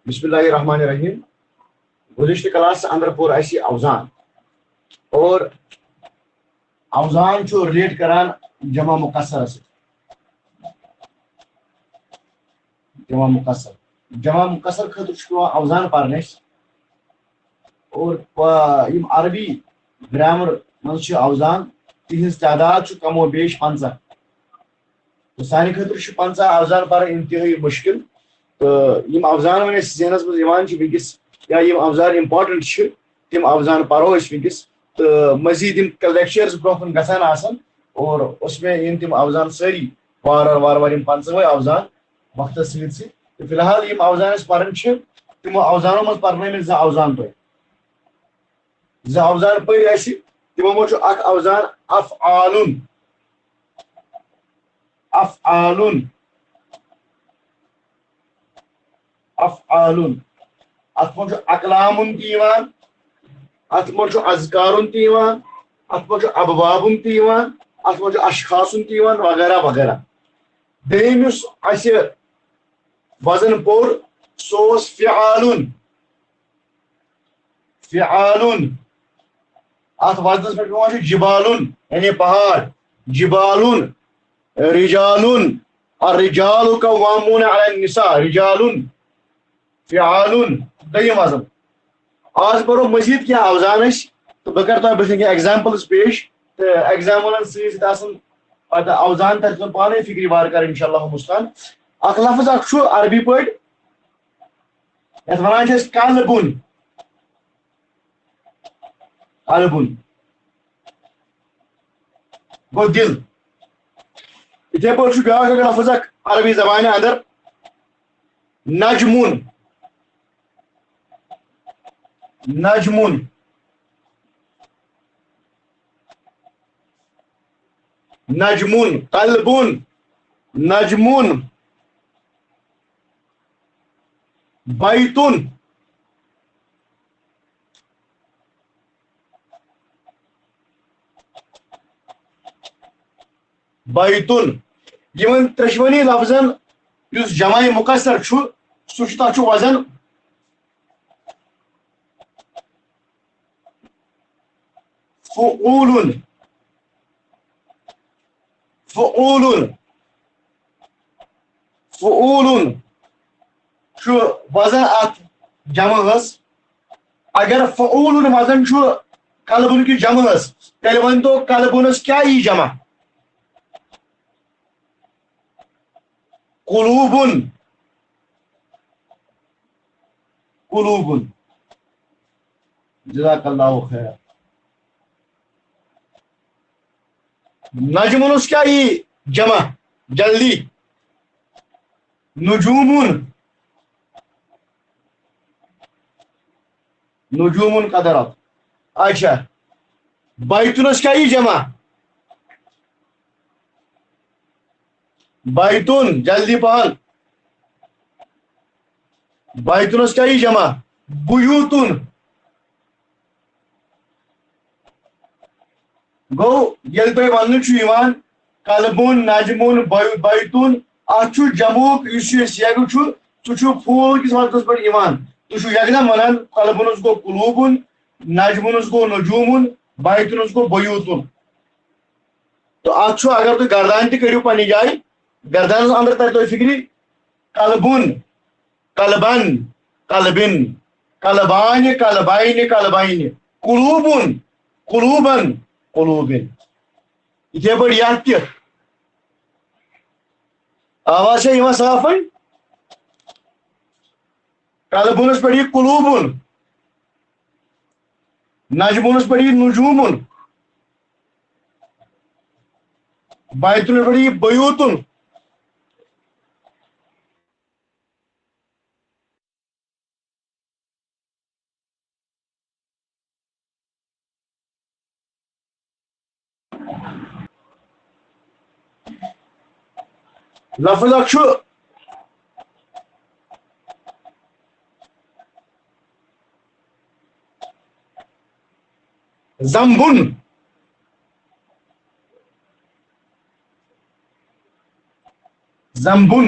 بسم اللہ الرحمن الرحیم. گزشتہ کلاس اندر پور اسی اوزان اور اوزان چھو ریلیٹ کران جمع مکسر سے. جمع مکسر خاطر چھو اوزان پرنس اور عربی گرامر من چھ اوزان تہذ تعداد چھ کم و بیش 50. تو سانہ خاطر 50 اوزان پر انتہائی مشکل. تو یم اوزان ون ذہنس مز ونکس یا یم اوزان امپارٹنٹ تم اوزان پرو ونکس. تو مزید لیکچرز برو گھان اور اس میں ان تم اوزان ساری وار وار 50 اوزان وقت ست فی الحال یم اوزان پرن تمو اوزانوں مز پرن زٕ اوزان تہ زٕ اوزان پر تمو مز اخ اوزان افعال ات من اقلام تیوان ات من اذکار تیوان ات من ابواب تیوان ات من اشخاص تیوان وغیرہ وغیرہ. دیم اس وزن پور سوس فعال ات وزنس پہ جبال یعنی پہاڑ جبال رجال الرجال قوامون علی النساء رجال فعال. دیم وزن آج برو مزید کیا اوزان تو بہ کر تہ ایگزامپلز پیش تو ایگزامپلن ست اوزان تر پانے فکری بار کر انشاءاللہ مستان. اخ لفظ اخ عربی پہ یت ونان قلبن گو دل. اتھے پہ بیاکھ لفظ اخ عربی زبان اندر نجمون قلبون نجمون بیتون یمن ترشونی لفظن اس جمع مکسر تک وزن فعول وزن ات جمع اگر فعول وزن قلبن کی جمع تیل ون تو قلبنس کیا ای جمع قلوب جزاک اللہ خیر. نجمنس کیا ای جمع جلدی نجوم قدرت. اچھا بیتونس کیا ای جمع بیتون جلدی پہن بیتونس کیا ای جمع بیوتون. گو یل تہ ون قلبون نجمون بیتون ات جمعک اس یگ سہ پھول کس وقتس پہ تھی یکدم ونان قلبنس گو قلوبن نجمنس گو نجومن بیتونس گو بیوتن. تو ات اگر تھی گردان تہ کرو پنہ جائے گردانس اندر تر تہ فکری قلبن قلبن قلبن قلبان قلبین قلبین قلوبن قلوبن قلوبن. اتھے پہ یہ تہ آواز ہے صاف قلبنس پہ قلوبن نجمنس پہ نجومن بیتن پہ بیوتن. لفظ اخ زمبن زمبن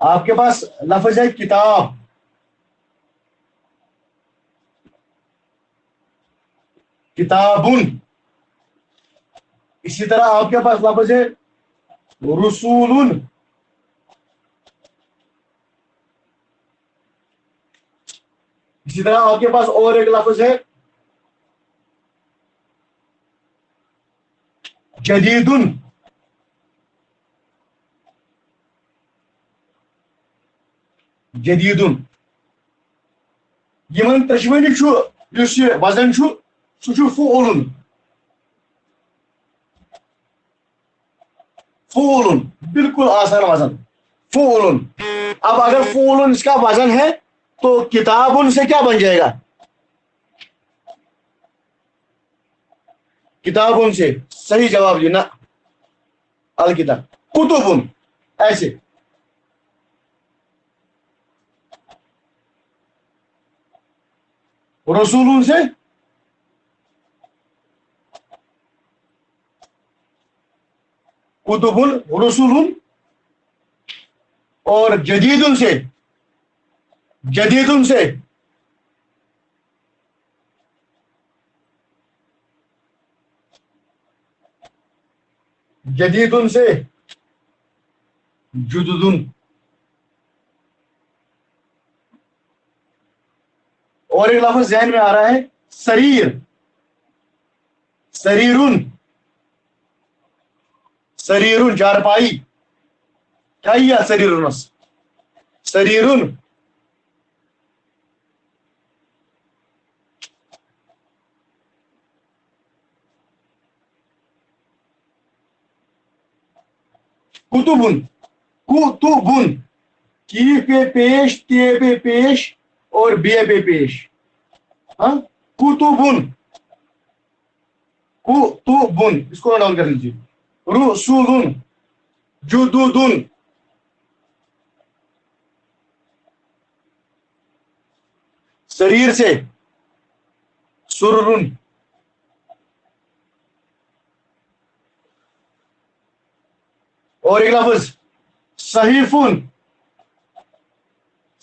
آپ کے پاس لفظ ہے کتاب، کتابن. اسی طرح آپ کے پاس لفظ ہے رسول. اسی طرح آپ کے پاس اور ایک لفظ ہے جدیدن. جدیدن یمن ترشوانی اس یہ وزن سہ فعولن. فعولن بالکل آسان وزن فعولن. اب اگر فعولن اس کا وزن ہے تو کتابن سے کیا بن جائے گا؟ کتابن سے صحیح جواب لینا الکتاب. کتبن ایسے. رسولن سے کتبن رسولن. اور جدیدن سے جدیدن سے جدیدن سے جددن. اور ایک لفظ ذہن میں آ رہا ہے سریر. سریرن. سریرن چارپائی. کیا یہ سریرنس سریرن. کتبن. کتبن کی پہ پیش تے پہ پیش اور بے پہ پیش. ہاں کتبن. کتبن اس کو ڈاؤن کر لیجیے. رسولن جدودن. سریر سے سررن. اور ایک لفظ صحیفن.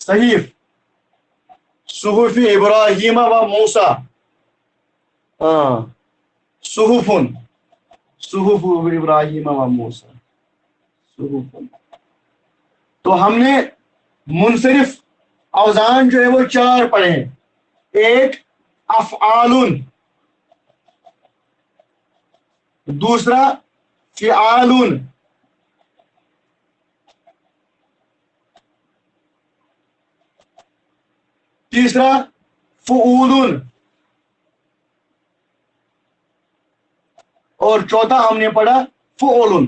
صحیف صحف ابراہیم و موسیٰ. ہاں صحفن صحف ابراہیم و موسیٰ صحفن. تو ہم نے منصرف اوزان جو ہے وہ 4 پڑھے ہیں. ایک افعالن، دوسرا فعالن، تیسرا فعولن، اور چوتھا ہم نے پڑھا فعولن.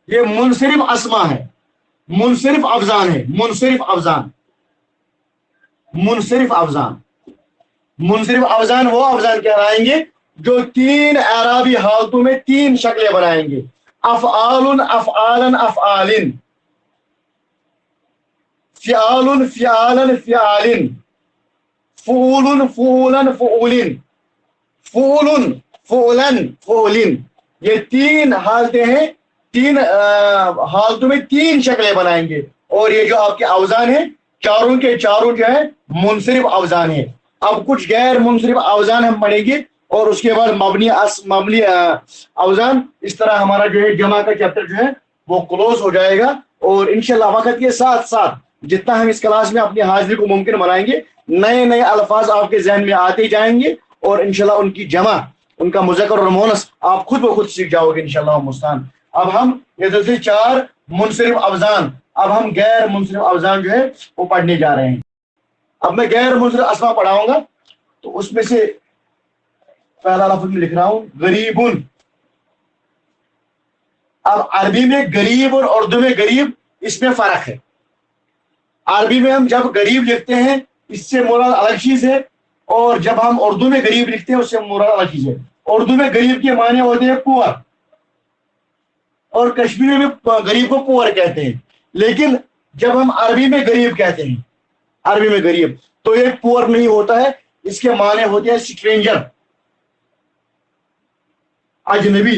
یہ منصرف اسما ہے، منصرف افزان ہے. منصرف افزان منصرف افزان منصرف افزان وہ افزان کہلائیں گے جو 3 اعرابی حالتوں میں 3 شکلیں بنائیں گے. افعال افعالن افعالن، فعال فعالن فعالن، فعول فعولن فعولن، فعول فعولن فعولن. یہ 3 حالتیں ہیں. 3 حالتوں میں 3 شکلیں بنائیں گے. اور یہ جو آپ کے اوزان ہیں چاروں کے چاروں جو ہے منصرف اوزان ہیں. اب کچھ غیر منصرف اوزان ہم پڑھیں گے اور اس کے بعد مبنی اوزان. اس طرح ہمارا جو ہے جمع کا چیپٹر جو ہے وہ کلوز ہو جائے گا. اور انشاءاللہ وقت کے ساتھ ساتھ جتنا ہم اس کلاس میں اپنی حاضری کو ممکن بنائیں گے نئے نئے الفاظ آپ کے ذہن میں آتے جائیں گے اور انشاءاللہ ان کی جمع ان کا مذکر اور مؤنث آپ خود بخود سیکھ جاؤ گے انشاءاللہ مستعان. اب ہم یہ دوسری 4 منصرف اوزان، اب ہم غیر منصرف اوزان جو ہے وہ پڑھنے جا رہے ہیں. اب میں غیر منصرف اسما پڑھاؤں گا تو اس میں سے پہلا لفظ میں لکھ رہا ہوں غریبن. اب عربی میں غریب اور اردو میں غریب اس میں فرق ہے. عربی میں ہم جب غریب لکھتے ہیں اس سے مراد الگ چیز ہے، اور جب ہم اردو میں غریب لکھتے ہیں اس سے مراد الگ چیز ہے. اردو میں غریب کے معنی ہوتے ہیں پور، اور کشمیری میں غریب کو پور کہتے ہیں. لیکن جب ہم عربی میں غریب کہتے ہیں عربی میں غریب تو یہ پور نہیں ہوتا ہے، اس کے معنی ہوتے ہیں اسٹرینجر، اجنبی.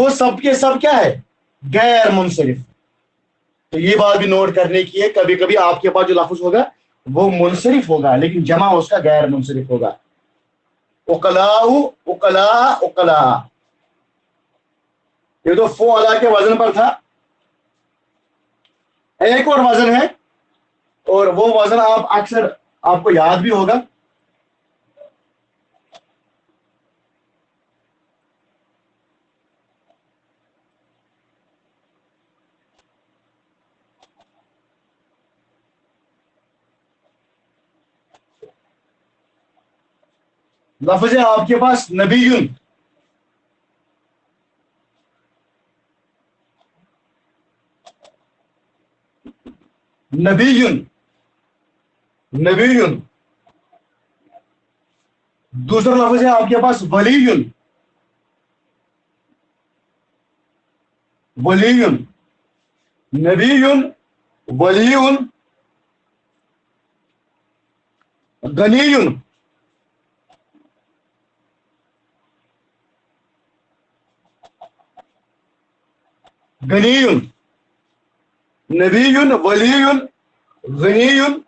وہ سب کے سب کیا ہے؟ غیر منصرف. تو یہ بات بھی نوٹ کرنے کی ہے، کبھی کبھی آپ کے پاس جو لفظ ہوگا وہ منصرف ہوگا لیکن جمع اس کا غیر منصرف ہوگا. اقلاء اقلاء اقلاء، یہ تو فعلا کے وزن پر تھا. ایک اور وزن ہے اور وہ وزن آپ اکثر آپ کو یاد بھی ہوگا. لفظ ہے آپ کے پاس نبیون. نبیون نبیون. دوسرا لفظ ہے آپ کے پاس ولیون. ولیون نبیون ولیون غنیون. غنیون نبیون ولیون غنیون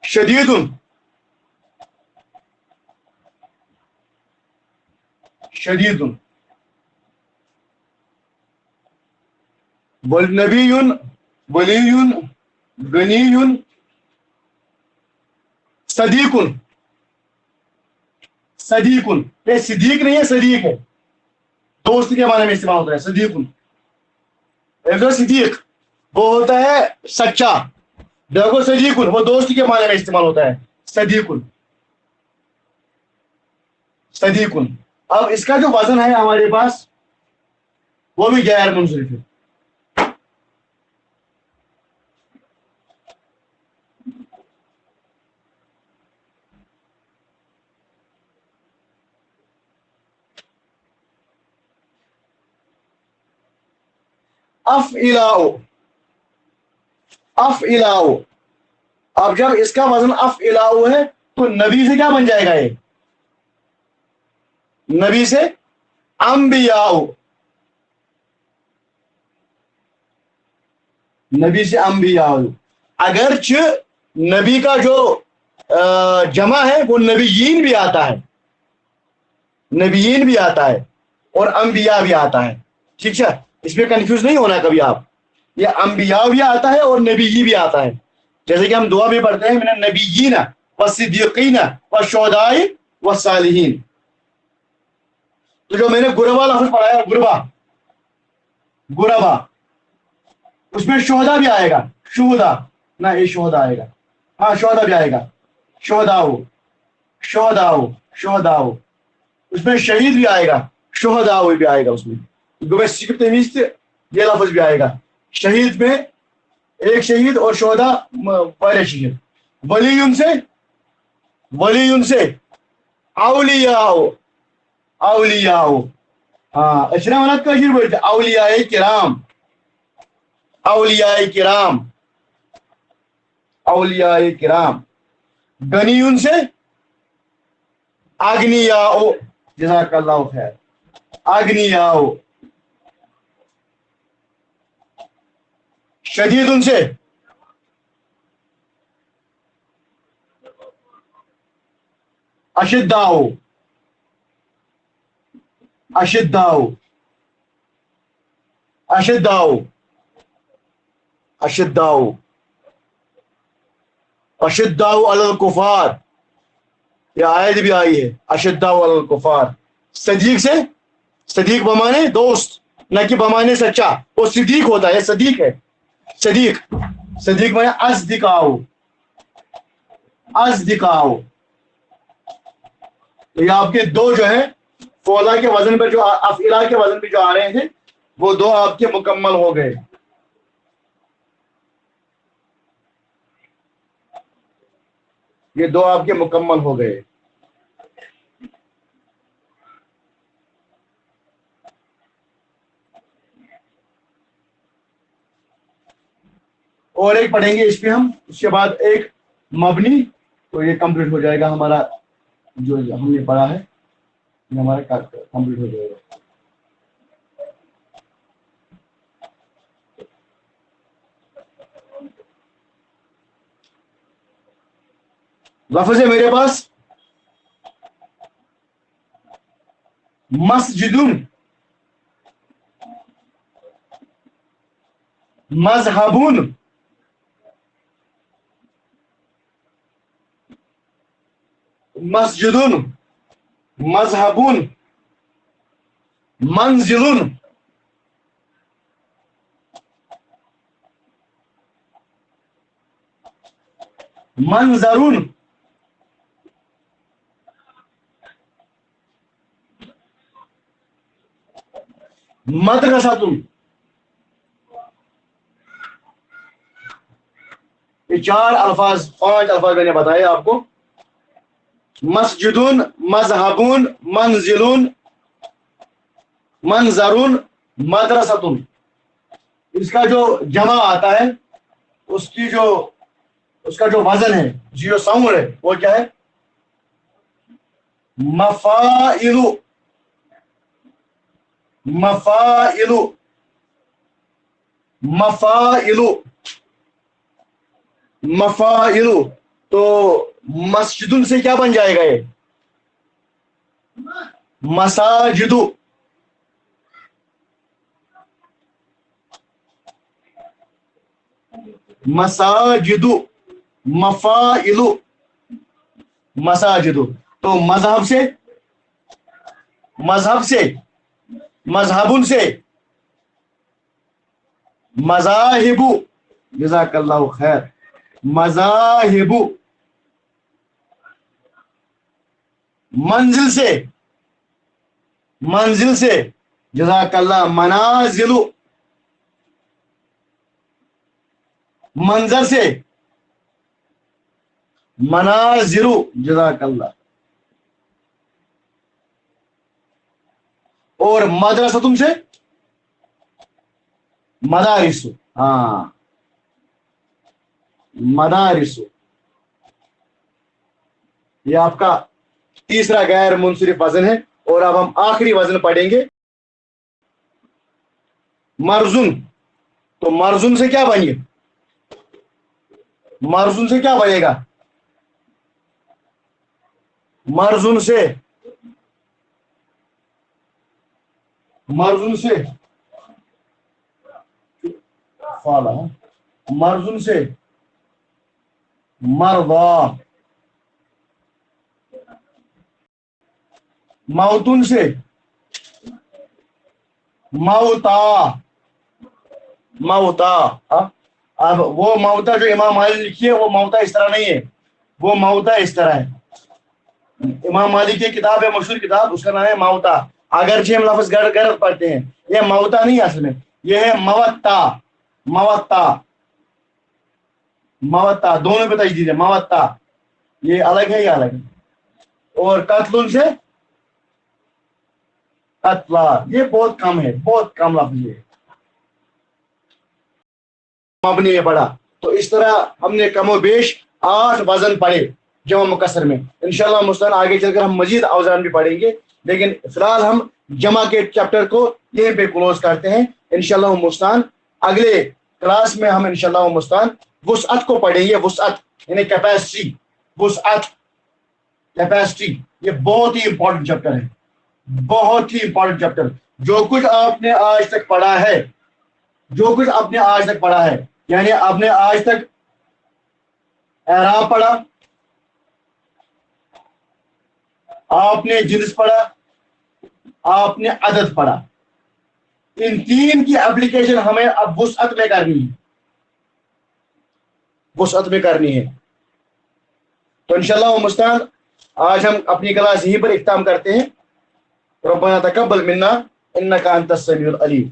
شدیدن. شدیدن نبیون ولیون غنیون صدیقن. صدیقن یہ صدیق نہیں ہے، صدیق ہے، دوست کے معنی میں استعمال ہوتا ہے. صدیقن ایک صدیق وہ ہوتا ہے سچا، دیکھو صدیقن وہ دوست کے معنی میں استعمال ہوتا ہے. صدیقن صدیقن. اب اس کا جو وزن ہے ہمارے پاس وہ بھی غیر منصرف ہے. افعلاء افعلاء. اب جب اس کا وزن افعلاء ہے تو نبی سے کیا بن جائے گا؟ یہ نبی سے انبیاء. نبی سے انبیاء. اگرچہ نبی کا جو جمع ہے وہ نبیین بھی آتا ہے، نبیین بھی آتا ہے اور انبیاء بھی آتا ہے. ٹھیک ہے، اس میں کنفیوز نہیں ہونا کبھی آپ. یہ انبیاء بھی آتا ہے اور نبی بھی آتا ہے. جیسے کہ ہم دعا بھی پڑھتے ہیں من النبیین والصدیقین والشہداء والصالحین. تو جو میں نے غربا لفظ پڑھا ہے، غربا غربا، اس میں شہدا بھی آئے گا. شہدا نہ، یہ شہدا آئے گا. ہاں شہدا بھی آئے گا. شہداؤ شہداؤ شہداؤ. اس میں شہید بھی آئے گا، شہداؤ بھی آئے گا. اس میں سکت تمیز یہ لفظ بھی آئے گا. شہید میں ایک شہید اور شہدا پہلے شہید. ولی ان سے اولیاء اولیاء. ہاں اشرا ونت کا شیر بولتے اولیاء کرام اولیاء کرام اولیاء کرام. غنی ان سے اگنیاء. جزاک اللہ خیر. اگنیاء. شدید ان سے اشداء اشداء اشداء اشداء اشداء علی الکفار. یہ آیت بھی آئی ہے اشداء علی الکفار. صدیق سے، صدیق بمانے دوست نہ کہ بمانے سچا، وہ صدیق ہوتا ہے، صدیق ہے. صدیق صدیق مانے اصدقاؤ اصدقاؤ. تو یہ آپ کے دو جو ہیں فولا کے وزن پر جو افعلا کے وزن پہ جو آ رہے تھے وہ دو آپ کے مکمل ہو گئے. یہ دو آپ کے مکمل ہو گئے. اور ایک پڑھیں گے اس پہ ہم، اس کے بعد ایک مبنی، تو یہ کمپلیٹ ہو جائے گا ہمارا جو ہم نے پڑھا ہے یہ ہمارا کمپلیٹ ہو جائے گا. لفظ ہے میرے پاس مسجدن، مذہبن، مسجدن، مذہبن، منزلن، منظرن، مدرستن. یہ 4 الفاظ 5 الفاظ میں نے بتائے آپ کو. مسجدن، مذہبن، منزلن، منظرن، مدرستن. اس کا جو جمع آتا ہے اس کا جو وزن ہے، جو ساؤنڈ ہے، وہ کیا ہے؟ مفائل، مفائل، مفائل، مفائل. تو مسجدن سے کیا بن جائے گا؟ یہ مساجد، مساجد، مفائل، مساجد. تو مذہب سے مذہبن سے مذاہب، جزاک اللہ خیر، مذاہب. منزل سے جزاک اللہ منازل. منظر سے مناظر، جزاک اللہ. اور مدرستم سے مدارس. ہاں، مدارس. یہ آپ کا تیسرا غیر منصرف وزن ہے. اور اب ہم آخری وزن پڑھیں گے، مرزن. تو مرزن سے کیا بنے؟ مرزن سے کیا بنے گا؟ مرزن سے فعلا، مرزن سے مرضا، موتن سے موتا. اب وہ موتا جو امام مالک لکھی ہے وہ موتا اس طرح نہیں ہے، وہ موتا اس طرح ہے. امام مالک کی کتاب ہے، مشہور کتاب، اس کا نام ہے موتا. اگرچہ ہم لفظ غلط پڑھتے ہیں، یہ موتا نہیں اصل میں، یہ ہے موتا. موتا دونوں پہ تجدید ہے. موتا یہ الگ ہے، یہ الگ ہے. اور قتل سے قتلا، یہ بہت کم ہے، بہت کم لفظ ہے. مبنی ہے پڑھا. تو اس طرح ہم نے کم و بیش 8 وزن پڑھے جمع مکسر میں. انشاءاللہ مستعان آگے چل کر ہم مزید اوزان بھی پڑھیں گے، لیکن فی الحال ہم جمع کے چیپٹر کو یہیں پہ کلوز کرتے ہیں. انشاءاللہ مستعان اگلے کلاس میں ہم انشاءاللہ مستعان وسعت کو پڑھیں گے. وسعت یعنی کیپیسٹی. وسعت، کیپیسٹی، یہ بہت ہی امپورٹنٹ چیپٹر ہے، بہت ہی امپورٹنٹ چیپٹر. جو کچھ آپ نے آج تک پڑھا ہے، یعنی آپ نے آج تک اعراب پڑھا، آپ نے جنس پڑھا، آپ نے عدد پڑھا. ان 3 کی اپلیکیشن ہمیں اب وسعت میں کرنی ہے. تو انشاءاللہ مستعان آج ہم اپنی کلاس یہیں پر اختتام کرتے ہیں. ربنا تقبل منا انک انت السمیع العلیم.